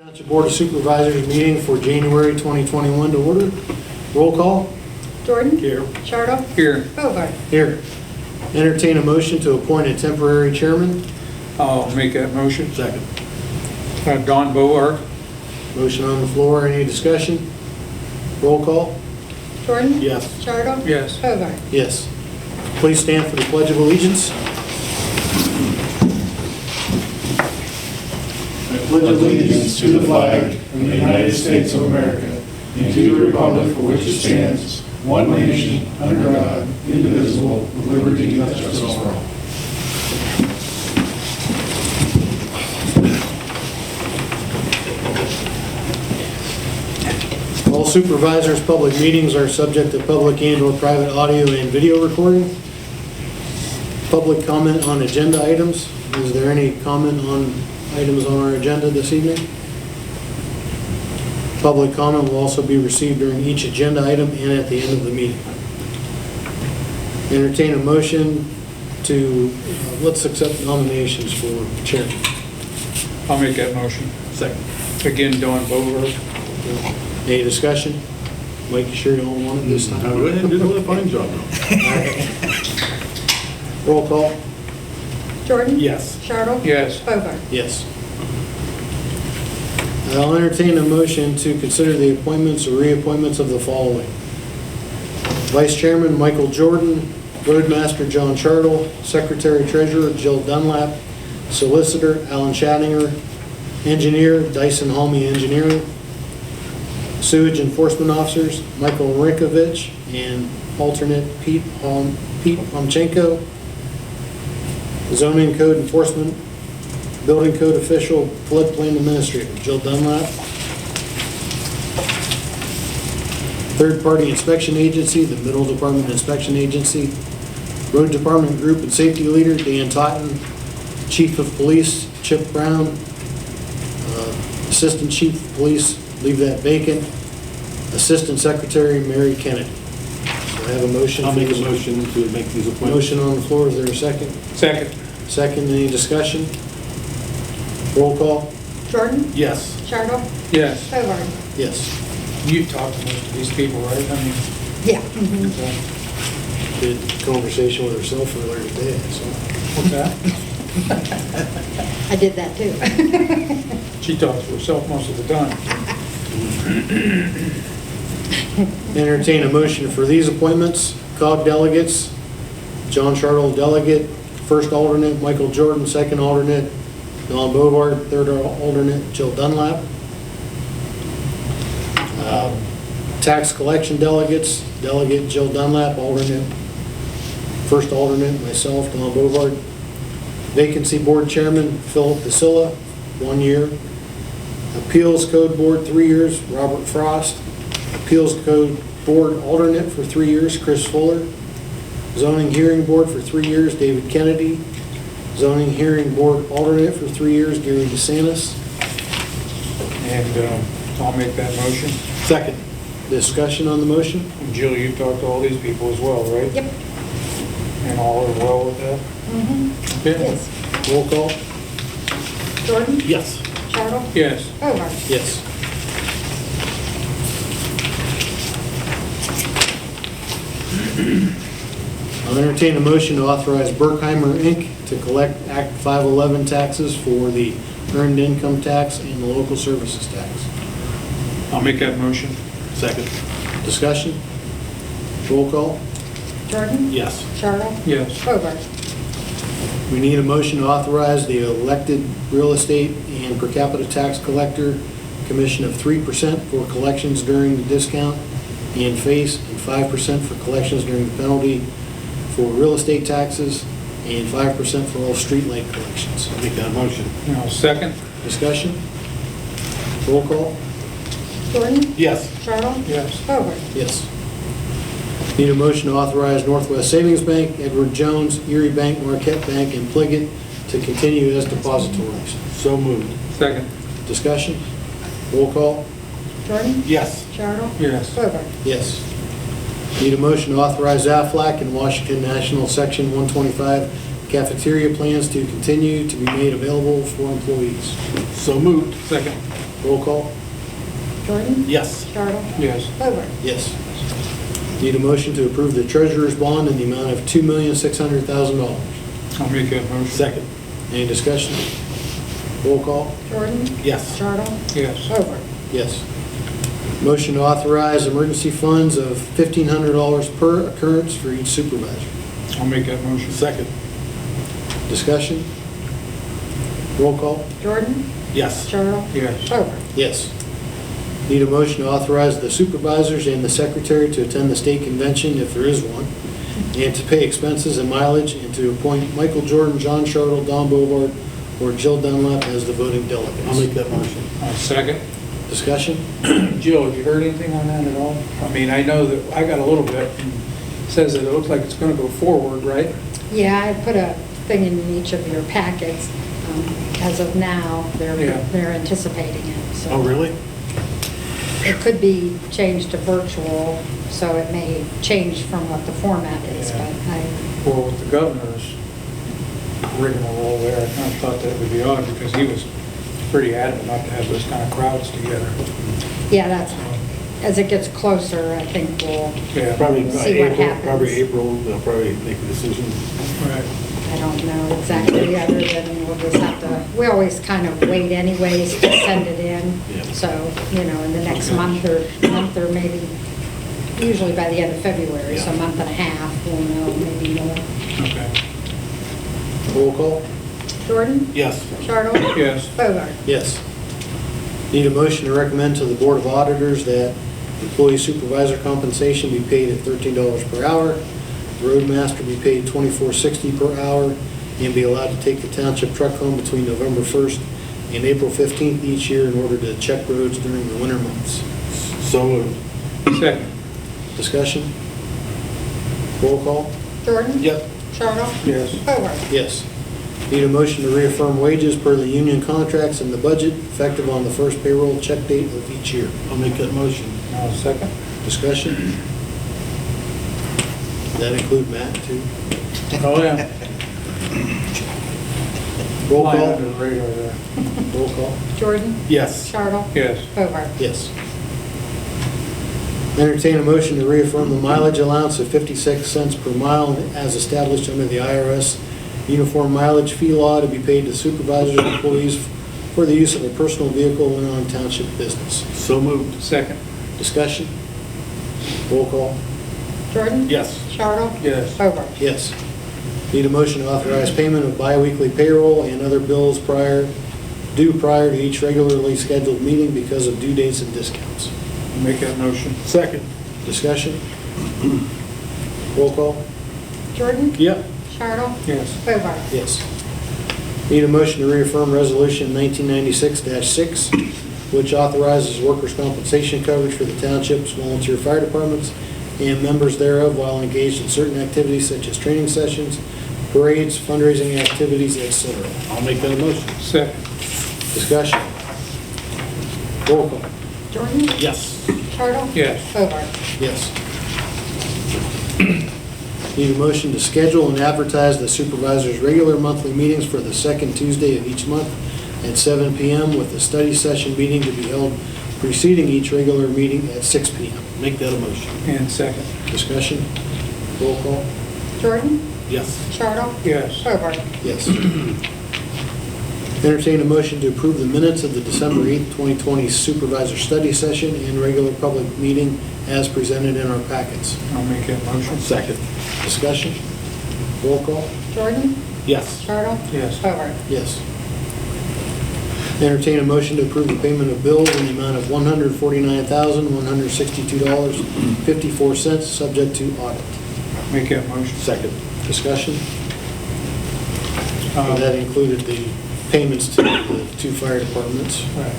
Township Board of Supervisors meeting for January 2021 to order. Roll call. Jordan. Here. Chardo. Here. Bovard. Here. Entertain a motion to appoint a temporary chairman. I'll make that motion. Second. Don Bowart. Motion on the floor. Any discussion? Roll call. Jordan. Yes. Chardo. Yes. Bovard. Yes. Please stand for the Pledge of Allegiance. I pledge allegiance to the flag of the United States of America and to the republic for which it stands, one nation, under God, indivisible, with liberty and justice for all. All supervisors' public meetings are subject to public and/or private audio and video recording. Public comment on agenda items. Is there any comment on items on our agenda this evening? Public comment will also be received during each agenda item and at the end of the meeting. Entertain a motion to, let's accept nominations for chairman. I'll make that motion. Second. Again, Don Bowart. Any discussion? Make sure you don't want it this time. Go ahead and do a fine job. Roll call. Jordan. Yes. Chardo. Yes. Bovard. Yes. I'll entertain a motion to consider the appointments or reappointments of the following. Vice Chairman Michael Jordan, Roadmaster John Chartle, Secretary Treasurer Jill Dunlap, Solicitor Alan Chattinger, Engineer Dyson Halmy Engineering, Sewage Enforcement Officers Michael Rinkovich and alternate Pete Homchenko, Zoning Code Enforcement, Building Code Official, Floodplain Administrator, Jill Dunlap. Third Party Inspection Agency, the Middle Department Inspection Agency, Road Department Group and Safety Leader, Dan Totten, Chief of Police, Chip Brown, Assistant Chief of Police, leave that vacant, Assistant Secretary, Mary Kennedy. So I have a motion. I'll make a motion to make these appointments. Motion on the floor, is there a second? Second. Second, any discussion? Roll call? Jordan. Yes. Chardo. Yes. Bovard. Yes. You've talked to most of these people, right? I mean, Yeah. Good conversation with herself earlier today, so. what's that? I did that too. She talks to herself most of the time. Entertain a motion for these appointments. COG delegates, John Chartle, delegate, first alternate, Michael Jordan, second alternate, Don Bovard, third alternate, Jill Dunlap. Tax collection delegates, delegate Jill Dunlap, alternate, first alternate, myself, Don Bovard. Vacancy board chairman, Philip Basilla, 1 year. Appeals Code Board, 3 years, Robert Frost. Appeals Code Board alternate for 3 years, Chris Fuller. Zoning Hearing Board for 3 years, David Kennedy. Zoning Hearing Board alternate for 3 years, Gary DeSantis. And I'll make that motion. Second. Discussion on the motion? And Jill, you talked to all these people as well, right? Yep. And all are well with that? Okay. Yes. Roll call? Jordan. Yes. Chardo. Yes. Bovard. Yes. I'll entertain a motion to authorize Berkheimer, Inc. to collect Act 511 taxes for the earned income tax and the local services tax. I'll make that motion. Second. Discussion? Roll call? Jordan. Yes. Chardo. Yes. Bovard. We need a motion to authorize the elected real estate and per capita tax collector commission of 3% for collections during the discount and face, and 5% for collections during the penalty for real estate taxes, and 5% for all street light collections. I'll make that motion. Now, second. Discussion? Roll call? Jordan. Yes. Chardo. Yes. Bovard. Yes. Need a motion to authorize Northwest Savings Bank, Edward Jones, Erie Bank, Marquette Bank, and Pliggett to continue as depositories. So moved. Second. Discussion? Roll call? Jordan. Yes. Chardo. Yes. Bovard. Yes. Need a motion to authorize Aflac and Washington National Section 125 cafeteria plans to continue to be made available for employees. So moved. Second. Roll call? Jordan? Yes. Charles? Yes. Hobart? Yes. Need a motion to approve the treasurer's bond in the amount of $2,600,000. I'll make that motion. Second. Any discussion? Roll call? Jordan? Yes. Charles? Yes. Hobart? Yes. Motion to authorize emergency funds of $1,500 per occurrence for each supervisor. I'll make that motion. Second. Discussion? Roll call? Jordan? Yes. Charles? Yes. Hobart? Yes. Need a motion to authorize the supervisors and the secretary to attend the state convention, if there is one, and to pay expenses and mileage, and to appoint Michael Jordan, John Chartle, Don Bovard, or Jill Dunlap as the voting delegates. I'll make that motion. Second. Discussion? Jill, have you heard anything on that at all? I mean, I know that, I got a little bit, and it says that it looks like it's gonna go forward, right? Yeah, I put a thing in each of your packets. As of now, Yeah. they're anticipating it, so. Oh, really? It could be changed to virtual, so it may change from what the format is, Yeah. but Well, with the governor's rigmarole there, I kind of thought that would be odd, because he was pretty adamant not to have those kind of crowds together. yeah, that's, as it gets closer, I think we'll, Yeah. Probably by See what April, happens. probably April, they'll probably make a decision. Right. I don't know exactly, other than we'll just have to, we always kind of wait anyways to send it in. Yeah. So, in the next Okay. month or maybe, usually by the end of February, so a Yeah. month and a half, we'll know maybe more. Okay. Roll call? Jordan? Yes. Charles? Yes. Bogart? Yes. Need a motion to recommend to the Board of Auditors that employee supervisor compensation be paid at $13 per hour, the roadmaster be paid $24.60 per hour, and be allowed to take the township truck home between November 1st and April 15th each year in order to check roads during the winter months. So moved. Second. Discussion? Roll call? Jordan? Yep. Charles? Yes. Bogart? Yes. Need a motion to reaffirm wages per the union contracts and the budget effective on the first payroll check date of each year. I'll make that motion. Now, second. Discussion? That include Matt, too? Oh, yeah. Roll Flying call? under the radar there. Roll call? Jordan? Yes. Charles? Yes. Bogart? Yes. Entertain a motion to reaffirm the mileage allowance of 56 cents per mile as established under the IRS uniform mileage fee law to be paid to supervisors and employees for the use of a personal vehicle when on township business. So moved. Second. Discussion? Roll call? Jordan? Yes. Charles? Yes. Bogart? Yes. Need a motion to authorize payment of biweekly payroll and other bills due prior to each regularly scheduled meeting because of due dates and discounts. Make that motion. Second. Discussion? Roll call? Jordan? Yep. Charles? Yes. Bogart? Yes. Need a motion to reaffirm Resolution 1996-6, which authorizes workers' compensation coverage for the township's volunteer fire departments and members thereof while engaged in certain activities such as training sessions, parades, fundraising activities, etc. I'll make that motion. Second. Discussion? Roll call? Jordan? Yes. Charles? Yes. Bogart? Yes. Need a motion to schedule and advertise the supervisor's regular monthly meetings for the second Tuesday of each month at 7 p.m. with the study session meeting to be held preceding each regular meeting at 6 p.m. Make that a motion. And second. Discussion? Roll call? Jordan? Yes. Charles? Yes. Bogart? Yes. Entertain a motion to approve the minutes of the December 8th, 2020 supervisor study session and regular public meeting as presented in our packets. I'll make that motion. Second. Discussion? Roll call? Jordan? Yes. Charles? Yes. Bogart? Yes. Entertain a motion to approve the payment of bills in the amount of $149,162.54, subject to audit. Make that motion. Second. Discussion? That included the payments to the two fire departments. Right.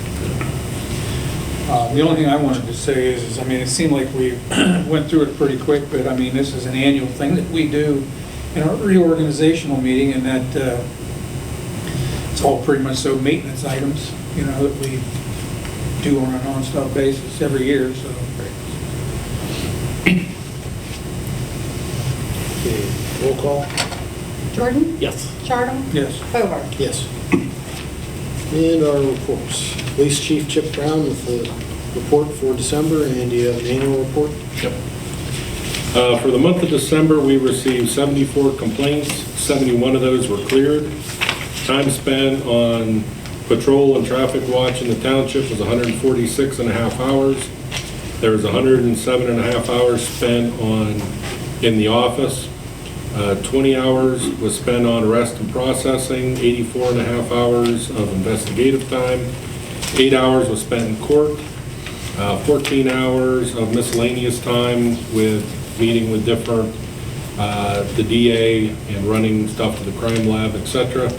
The only thing I wanted to say is, I mean, it seemed like we went through it pretty quick, but I mean, this is an annual thing that we do in our reorganizational meeting, and that it's all pretty much so maintenance items, that we do on a nonstop basis every year, so. Okay, roll call? Jordan? Yes. Charles? Yes. Bogart? Yes. And our reports. Police Chief Chip Brown with the report for December, and you have an annual report? Yep. For the month of December, we received 74 complaints. 71 of those were cleared. Time spent on patrol and traffic watch in the township was 146 and a half hours. There was 107 and a half hours spent in the office. 20 hours was spent on arrest and processing, 84 and a half hours of investigative time. 8 hours was spent in court. 14 hours of miscellaneous time with meeting with different, the DA and running stuff to the crime lab, etc.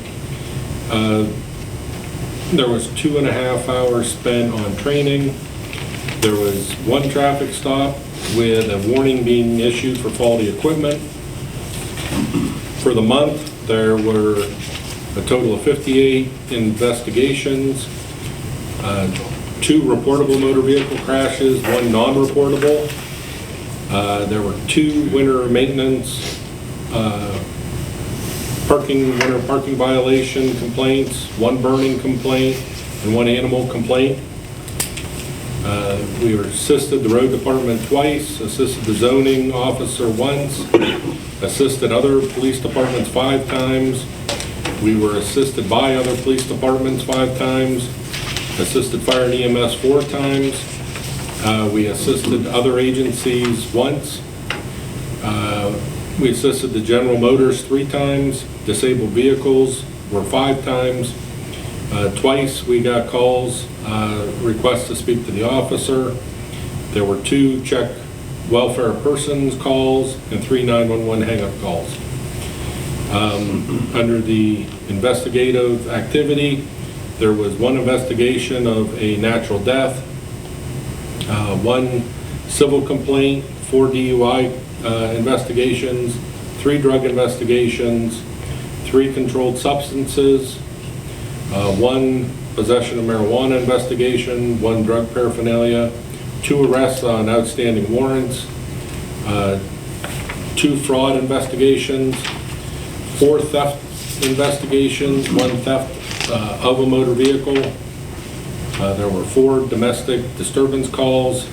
There was 2.5 hours spent on training. There was 1 traffic stop with a warning being issued for faulty equipment. For the month, there were a total of 58 investigations, 2 reportable motor vehicle crashes, 1 non-reportable. There were 2 winter maintenance winter parking violation complaints, 1 burning complaint, and 1 animal complaint. We assisted the road department twice, assisted the zoning officer once, assisted other police departments 5 times. We were assisted by other police departments 5 times, assisted fire and EMS 4 times. We assisted other agencies once. We assisted the General Motors 3 times. Disabled vehicles were 5 times. Twice we got calls, requests to speak to the officer. There were 2 check welfare persons calls and 3 911 hang-up calls. Under the investigative activity, there was 1 investigation of a natural death, 1 civil complaint, 4 DUI investigations, 3 drug investigations, 3 controlled substances, 1 possession of marijuana investigation, 1 drug paraphernalia, 2 arrests on outstanding warrants, 2 fraud investigations, 4 theft investigations, 1 theft of a motor vehicle. There were 4 domestic disturbance calls,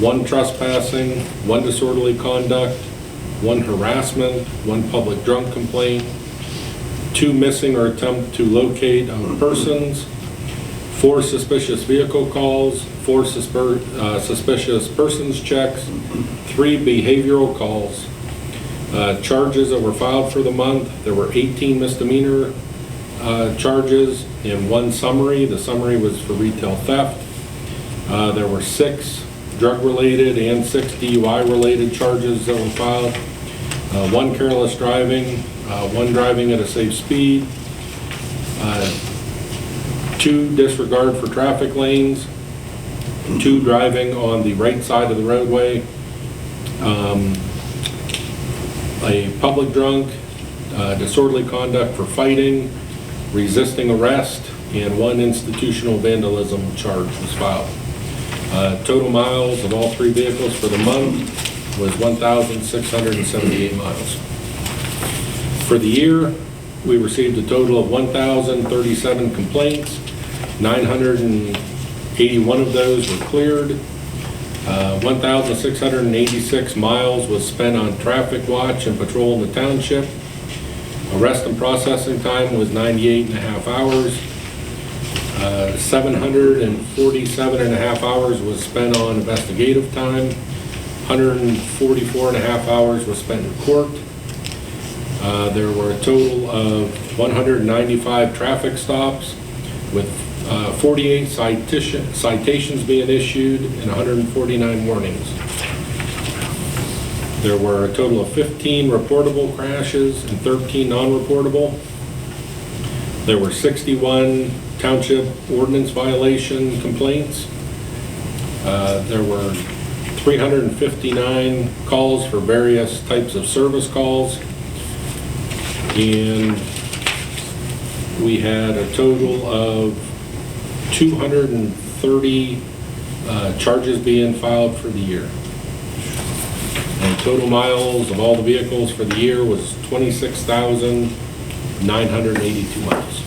1 trespassing, 1 disorderly conduct, 1 harassment, 1 public drunk complaint, 2 missing or attempt to locate persons, 4 suspicious vehicle calls, 4 suspicious persons checks, 3 behavioral calls. Charges that were filed for the month, there were 18 misdemeanor charges and 1 summary. The summary was for retail theft. There were 6 drug-related and 6 DUI-related charges that were filed. 1 careless driving, 1 driving at a safe speed, 2 disregard for traffic lanes, 2 driving on the right side of the roadway, a public drunk, disorderly conduct for fighting, resisting arrest, and 1 institutional vandalism charge was filed. Total miles of all 3 vehicles for the month was 1,678 miles. For the year, we received a total of 1,037 complaints. 981 of those were cleared. 1,686 miles was spent on traffic watch and patrol in the township. Arrest and processing time was 98 and a half hours. 747 and a half hours was spent on investigative time. 144 and a half hours was spent in court. There were a total of 195 traffic stops with 48 citations being issued and 149 warnings. There were a total of 15 reportable crashes and 13 non-reportable. There were 61 township ordinance violation complaints. There were 359 calls for various types of service calls. And we had a total of 230 charges being filed for the year. And total miles of all the vehicles for the year was 26,982 miles.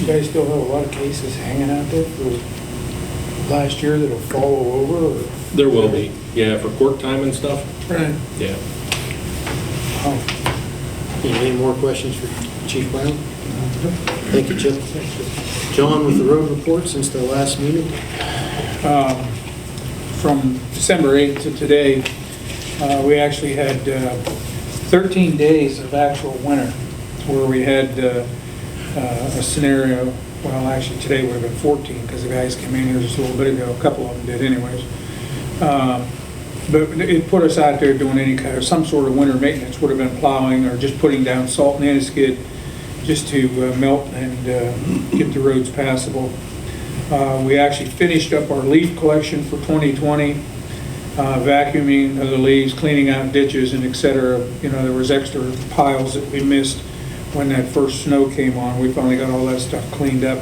guys still have a lot of cases hanging out there for last year that'll follow over, or? There will be, yeah, for court time and stuff, Right. yeah. Oh, Any more questions for Chief Brown? Thank you, Chip. John, with the road report since the last meeting? From December 8th to today, we actually had 13 days of actual winter, where we had a scenario, well, actually today would have been 14, because the guys came in here just a little bit ago, a couple of them did anyways. But it put us out there doing any kind of, some sort of winter maintenance, would have been plowing or just putting down salt and anti-skid just to melt and get the roads passable. We actually finished up our leaf collection for 2020, vacuuming of the leaves, cleaning out ditches and et cetera. You know, there was extra piles that we missed when that first snow came on. We finally got all that stuff cleaned up.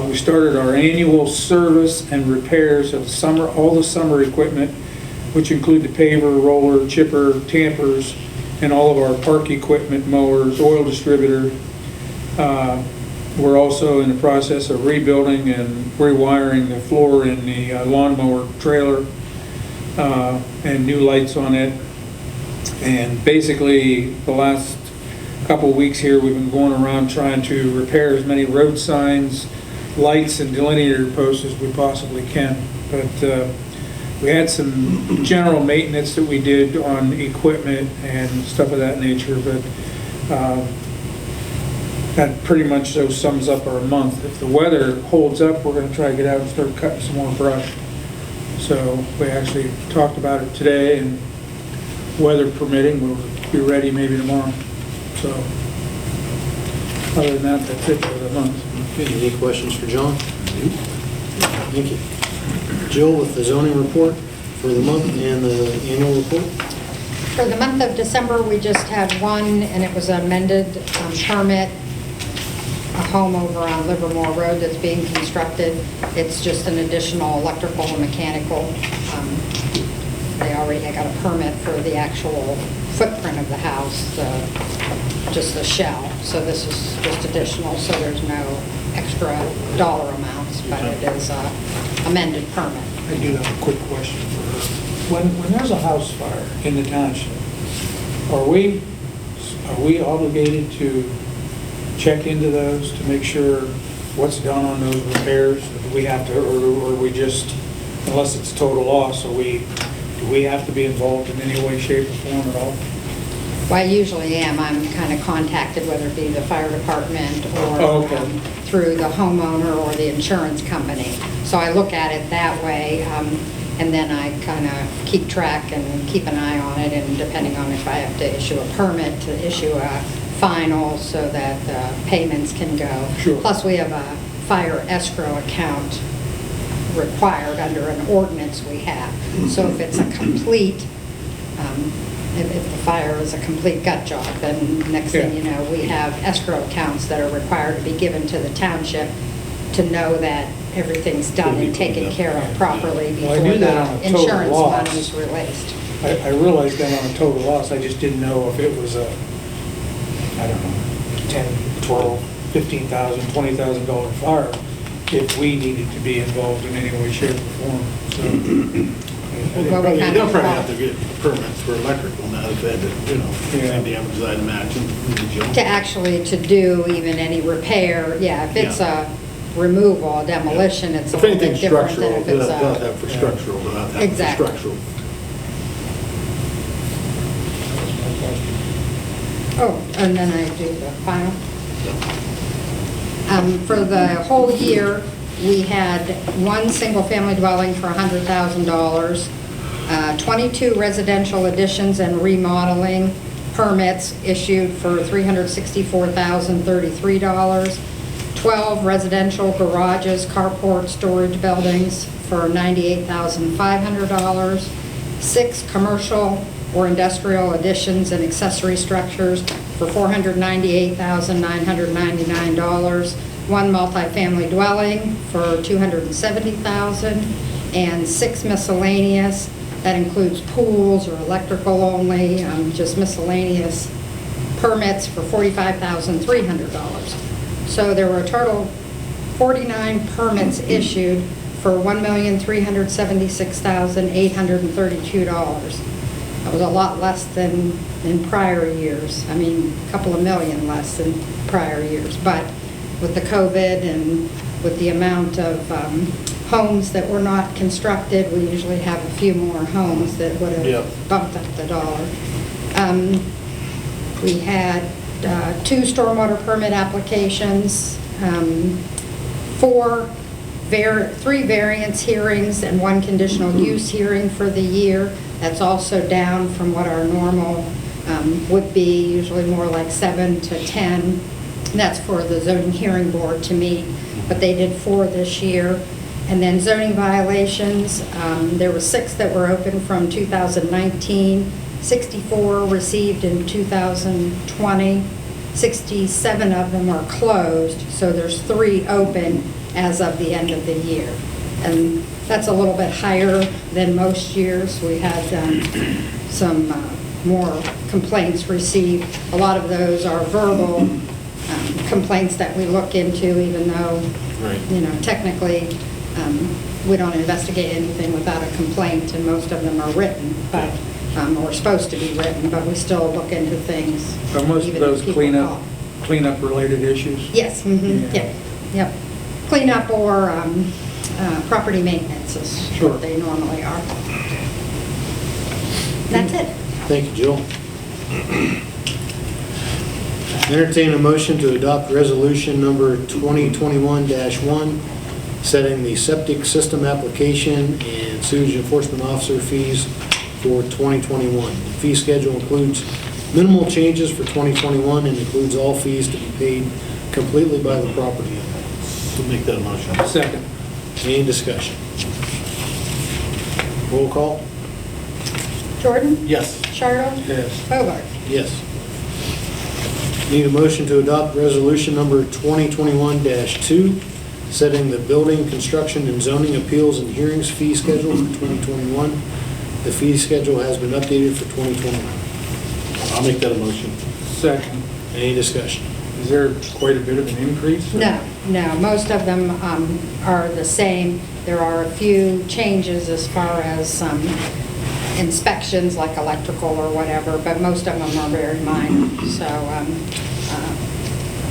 We started our annual service and repairs of all the summer equipment, which include the paver, roller, chipper, tampers, and all of our park equipment, mowers, oil distributor. We're also in the process of rebuilding and rewiring the floor in the lawnmower trailer and new lights on it. And basically, the last couple of weeks here, we've been going around trying to repair as many road signs, lights, and delineator posts as we possibly can. But we had some general maintenance that we did on equipment and stuff of that nature, but that pretty much so sums up our month. If the weather holds up, we're going to try to get out and start cutting some more brush. So we actually talked about it today, and weather permitting, we'll be ready maybe tomorrow. So other than that, that's it for the month. Okay, any questions for John? Thank you. Jill, with the zoning report for the month and the annual report? For the month of December, we just had one, and it was an amended permit, a home over on Livermore Road that's being constructed. It's just an additional electrical and mechanical. They already had got a permit for the actual footprint of the house, just the shell. So this is just additional, so there's no extra dollar amounts, but it is an amended permit. I do have a quick question for her. When there's a house fire in the township, are we obligated to check into those to make sure what's done on those repairs? Do we have to, or we just, unless it's a total loss, do we have to be involved in any way, shape, or form at all? Well, I usually am. I'm kind of contacted, whether it be the fire department or through the homeowner or the insurance company. So I look at it that way, and then I kind of keep track and keep an eye on it, and depending on if I have to issue a permit, to issue a final so that payments can go. Sure. Plus, we have a fire escrow account required under an ordinance we have. So if it's a complete, if the fire is a complete gut job, then next thing you know, we have escrow accounts that are required to be given to the township to know that everything's done and taken care of properly Well, I before knew that on a the total insurance loss. money is released. I realized that on a total loss. I just didn't know if it was a, I don't know, 10, 12, $15,000, $20,000 fire, if we needed to be involved in any way, shape, or form. So, Well, we kind They'll of probably fall- have to get permits for electrical now if they had to, same damages, I'd imagine. To actually to do even any repair, if it's a removal, a demolition, it's a If little bit anything's different than structural, if they'll it's have a, for structural, they'll have to have for Exactly. structural. oh, and then I do the final. For the whole year, we had one single-family dwelling for $100,000, 22 residential additions and remodeling permits issued for $364,033, 12 residential garages, carport, storage buildings for $98,500, 6 commercial or industrial additions and accessory structures for $498,999, 1 multifamily dwelling for $270,000, and 6 miscellaneous. That includes pools or electrical only, just miscellaneous permits for $45,300. So there were a total 49 permits issued for $1,376,832. That was a lot less than in prior years. I mean, a couple of million less than prior years. But with the COVID and with the amount of homes that were not constructed, we usually have a few more homes that would have bumped up the dollar. We had 2 stormwater permit applications, 3 variance hearings, and 1 conditional use hearing for the year. That's also down from what our normal would be, usually more like 7 to 10. And that's for the zoning hearing board to meet, but they did 4 this year. And then zoning violations, there were 6 that were open from 2019, 64 received in 2020, 67 of them are closed, so there's 3 open as of the end of the year. And that's a little bit higher than most years. We had some more complaints received. A lot of those are verbal complaints that we look into, even though, you know, technically we don't investigate anything without a complaint, and most of them are written, but or supposed to be written, but we still look into things. Are most of even those if people call. cleanup related issues? Yes, yep. Cleanup or property maintenance is Sure. what they normally are. That's it. Thank you, Jill. Entertain a motion to adopt resolution number 2021-1, setting the septic system application and sewage enforcement officer fees for 2021. The fee schedule includes minimal changes for 2021 and includes all fees to be paid completely by the property owner. To make that motion. Second. Any discussion? Roll call? Jordan? Yes. Charles? Yes. Hobart? Yes. Need a motion to adopt resolution number 2021-2, setting the building, construction, and zoning appeals and hearings fee schedule for 2021. The fee schedule has been updated for 2021. I'll make that a motion. Second. Any discussion? Is there quite a bit of an increase? No, most of them are the same. There are a few changes as far as inspections, like electrical or whatever, but most of them are very minor. So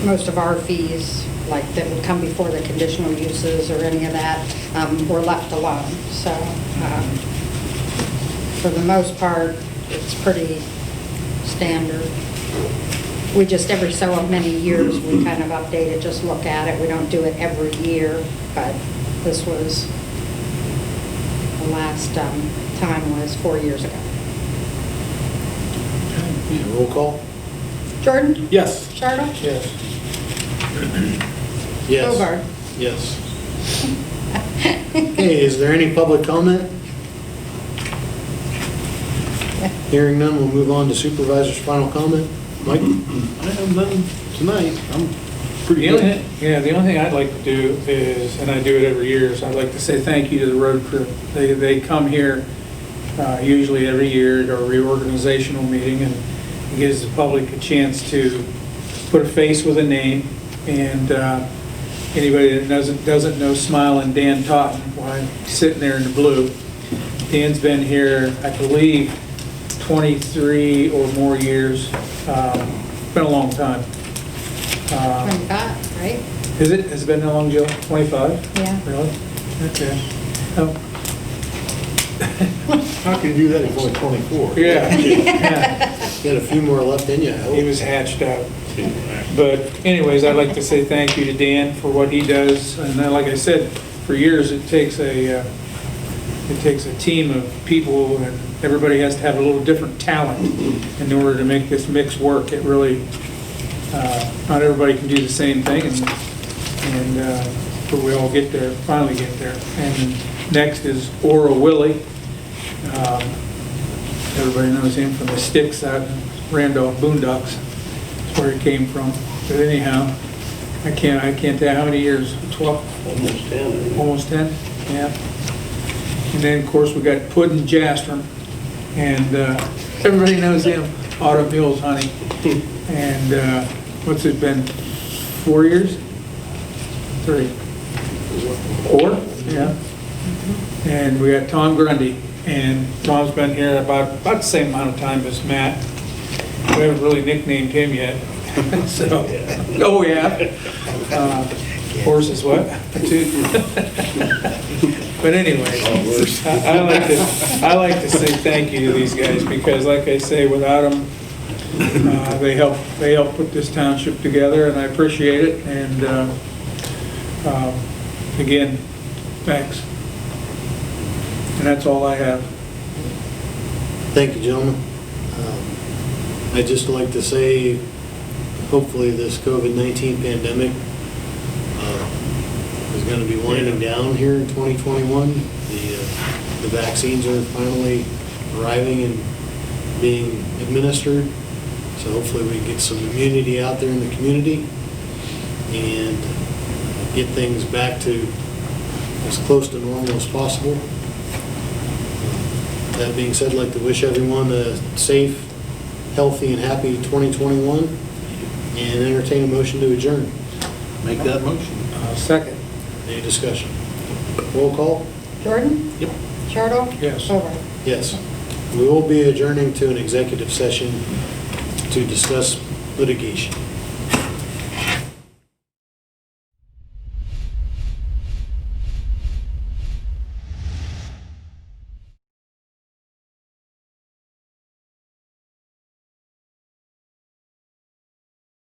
most of our fees, like that would come before the conditional uses or any of that, were left alone. So for the most part, it's pretty standard. We just, every so many years, we kind of update it, just look at it. We don't do it every year, but this was, the last time was 4 years ago. Roll call? Jordan? Yes. Charles? Yes. Yes. Hobart? Yes. Okay, is there any public comment? Hearing none, we'll move on to supervisor's final comment. Mike? I have none tonight. I'm pretty The only, good. the only thing I'd like to do is, and I do it every year, is I'd like to say thank you to the road crew. They come here usually every year at our reorganizational meeting, and it gives the public a chance to put a face with a name. And anybody that doesn't know Smiling Dan Totten, while I'm sitting there in the blue, Dan's been here, I believe, 23 or more years. It's been a long time. 25, right? Is it? Has it been that long, Jill? 25? Yeah. Really? Okay. Oh. How can you do that if you're only 24? Yeah. Got a few more left in you, I He hope. was hatched out. But anyways, I'd like to say thank you to Dan for what he does. And then, like I said, for years, it takes a team of people, and everybody has to have a little different talent in order to make this mix work. It really, not everybody can do the same thing, but we all get there, finally get there. And next is Ora Willie. Everybody knows him from the sticks out in Randolph Boondocks. That's where he came from. But anyhow, I can't tell how many years, 12? Almost 10. Almost 10, yeah. And then, of course, we got Puddin' Jastram, and everybody knows him, Autumn Hills Honey. And what's it been, 4 years? 3. 4? Yeah. And we got Tom Grundy, and Tom's been here about the same amount of time as Matt. We haven't really nicknamed him yet, so, oh, yeah. Horse is what? But anyway, I like to say thank you to these guys, because like I say, without them, they help put this township together, and I appreciate it, and again, thanks. And that's all I have. Thank you, gentlemen. I'd just like to say, hopefully this COVID-19 pandemic is going to be winding down here in 2021. The vaccines are finally arriving and being administered, so hopefully we can get some immunity out there in the community and get things back to as close to normal as possible. That being said, I'd like to wish everyone a safe, healthy, and happy 2021, and entertain a motion to adjourn. Make that motion. Second. Any discussion? Roll call? Jordan? Yep. Charles? Yes. Over. Yes. We will be adjourning to an executive session to discuss litigation.